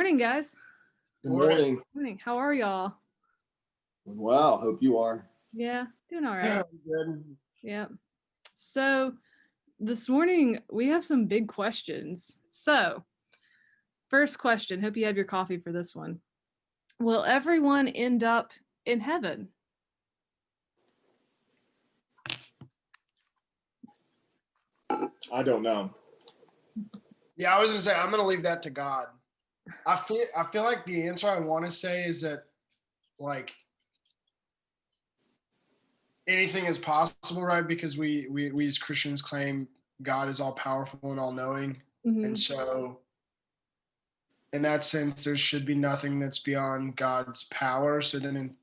morning, guys. Good morning. Morning. How are y'all? Well, hope you are. Yeah, doing all right. Good. Yeah. So this morning we have some big questions. So, first question. Hope you have your coffee for this one. Will everyone end up in heaven? I don't know. Yeah, I was gonna say I'm gonna leave that to God. I feel like the answer I want to say is that like anything is possible, right? Because we as Christians claim God is all powerful and all knowing, and so in that sense, there should be nothing that's beyond God's power. So then,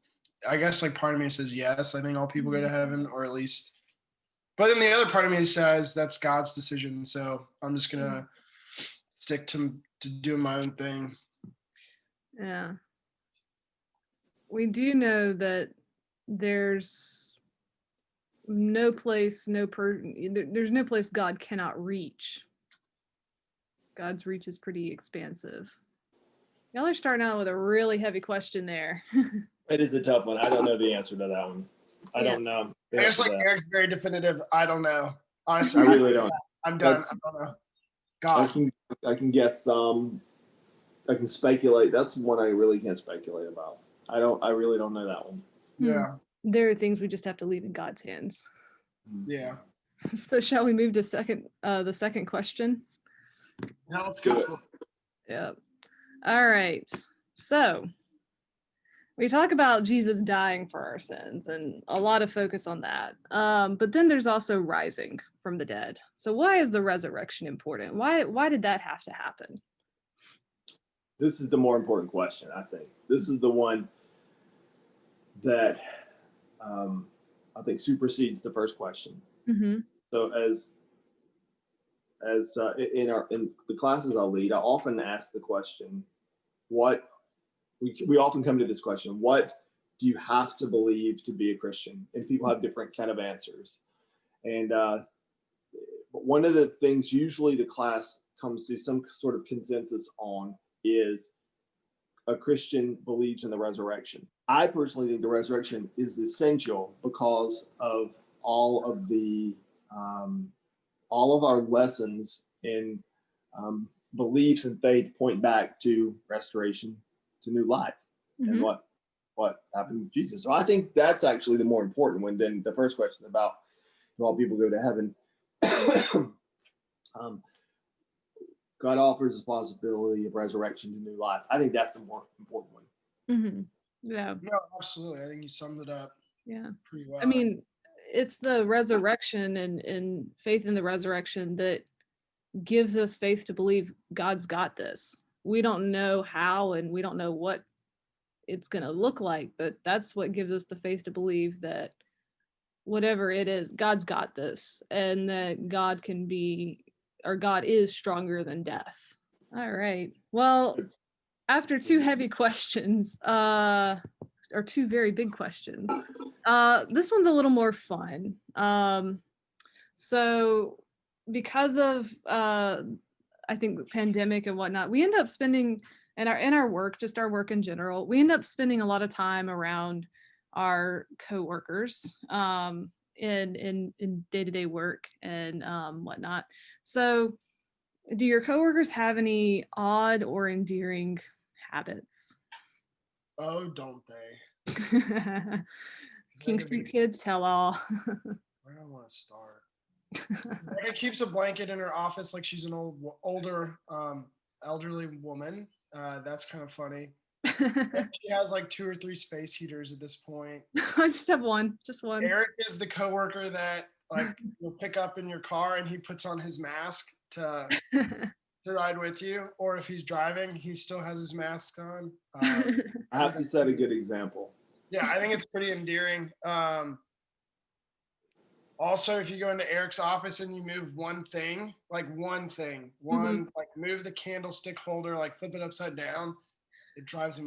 I guess like part of me says yes. I think all people go to heaven, or at least. But then the other part of me says that's God's decision. So I'm just gonna stick to doing my own thing. Yeah. We do know that there's no place, there's no place God cannot reach. God's reach is pretty expansive. Y'all are starting out with a really heavy question there. It is a tough one. I don't know the answer to that one. I don't know. I guess like Eric's very definitive. I don't know. Honestly, I really don't. I'm done. I don't know. God. I can guess some. I can speculate. That's one I really can't speculate about. I really don't know that one. Yeah. There are things we just have to leave in God's hands. Yeah. So shall we move to the second question? Yeah, let's go. Yeah. All right. So we talk about Jesus dying for our sins and a lot of focus on that. But then there's also rising from the dead. So why is the resurrection important? Why did that have to happen? This is the more important question, I think. This is the one that I think supersedes the first question. Mm-hmm. So as in the classes I lead, I often ask the question, what we often come to this question, what do you have to believe to be a Christian? And people have different kind of answers. And one of the things usually the class comes to some sort of consensus on is a Christian believes in the resurrection. I personally think the resurrection is essential because of all of our lessons in beliefs and faith point back to restoration, to new life, and what happened with Jesus. So I think that's actually the more important one than the first question about do all people go to heaven. God offers the possibility of resurrection to new life. I think that's the more important one. Mm-hmm. Yeah. No, absolutely. I think you summed it up. Yeah. Pretty well. I mean, it's the resurrection and faith in the resurrection that gives us faith to believe God's got this. We don't know how and we don't know what it's going to look like, but that's what gives us the faith to believe that whatever it is, God's got this, and that God is stronger than death. All right. Well, after two heavy questions, or two very big questions, this one's a little more fun. So because of I think the pandemic and whatnot, we end up spending in our work, just our work in general, we end up spending a lot of time around our coworkers in day-to-day work and whatnot. So do your coworkers have any odd or endearing habits? Oh, don't they? King Street kids tell all. Where do I want to start? Becca keeps a blanket in her office like she's an older elderly woman. That's kind of funny. She has like 2 or 3 space heaters at this point. I just have one. Just one. Eric is the coworker that like you'll pick up in your car and he puts on his mask to ride with you, or if he's driving, he still has his mask on. I have to set a good example. Yeah, I think it's pretty endearing. Also, if you go into Eric's office and you move one thing, like like move the candlestick holder, like flip it upside down, it drives him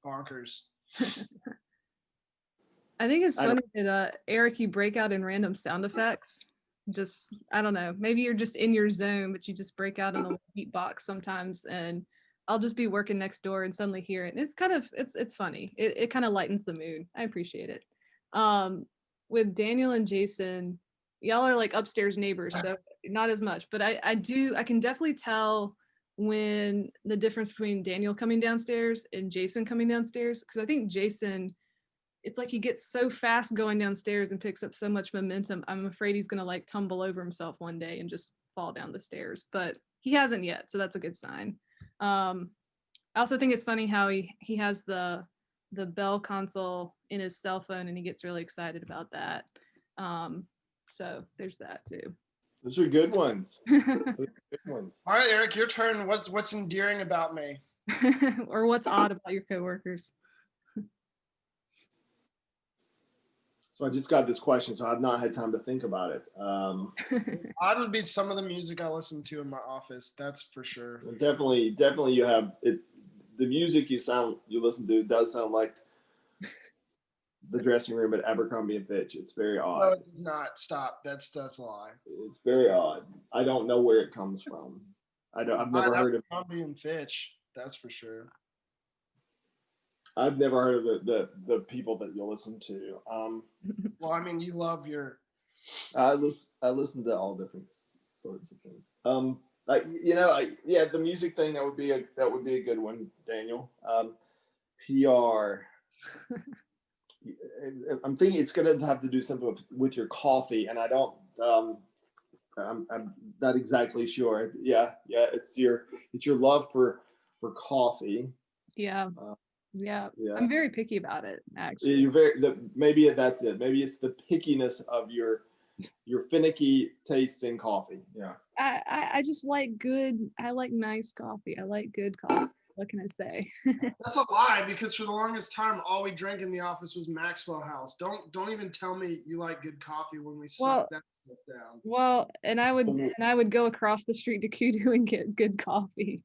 bonkers. I think it's funny that Eric, you break out in random sound effects. just, I don't know, maybe you're just in your zone, but you just break out in the beatbox sometimes, and I'll just be working next door and suddenly hear it. And it's kind of, it's funny. It kind of lightens the mood. I appreciate it. With Daniel and Jason, y'all are like upstairs neighbors, so not as much, but I can definitely tell when the difference between Daniel coming downstairs and Jason coming downstairs, because I think Jason, it's like he gets so fast going downstairs and picks up so much momentum. I'm afraid he's gonna like tumble over himself one day and just fall down the stairs, but he hasn't yet, so that's a good sign. I also think it's funny how he has the Bell console in his cell phone and he gets really excited about that. So there's that too. Those are good ones. Good ones. All right, Eric, your turn. What's endearing about me? Or what's odd about your coworkers? So I just got this question, so I've not had time to think about it. Odd would be some of the music I listen to in my office. That's for sure. Definitely, you have it. The music you listen to does sound like the dressing room at Abercrombie and Fitch. It's very odd. No, it does not. Stop. That's a lie. It's very odd. I don't know where it comes from. I've never heard of Abercrombie and Fitch. That's for sure. I've never heard of the people that you listen to. Well, I mean, you love your. I listen to all different sorts of things. The music thing that would be a good one, Daniel. PR. I'm thinking it's going to have to do something with your coffee, and I don't. I'm not exactly sure. Yeah, it's your love for coffee. Yeah. Yeah, I'm very picky about it, actually. You're maybe that's it. Maybe it's the pickiness of your finicky tastes in coffee. Yeah. I just like I like nice coffee. I like good coffee. What can I say? That's a lie, because for the longest time, all we drank in the office was Maxwell House. Don't even tell me you like good coffee when we suck that stuff down. Well, and I would go across the street to Kudu and get good coffee.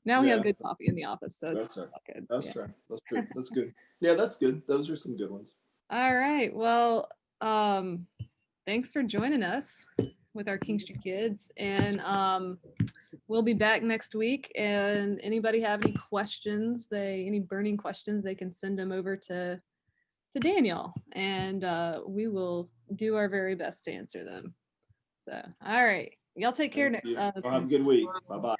Now we have good coffee in the office, so it's good. That's fair. That's true. That's good. Yeah, that's good. Those are some good ones. All right. Well, thanks for joining us with our King Street Kids, and we'll be back next week. And anybody have any questions? Any burning questions? They can send them over to Daniel, and we will do our very best to answer them. So, all right. Y'all take care. Have a good week. Bye-bye.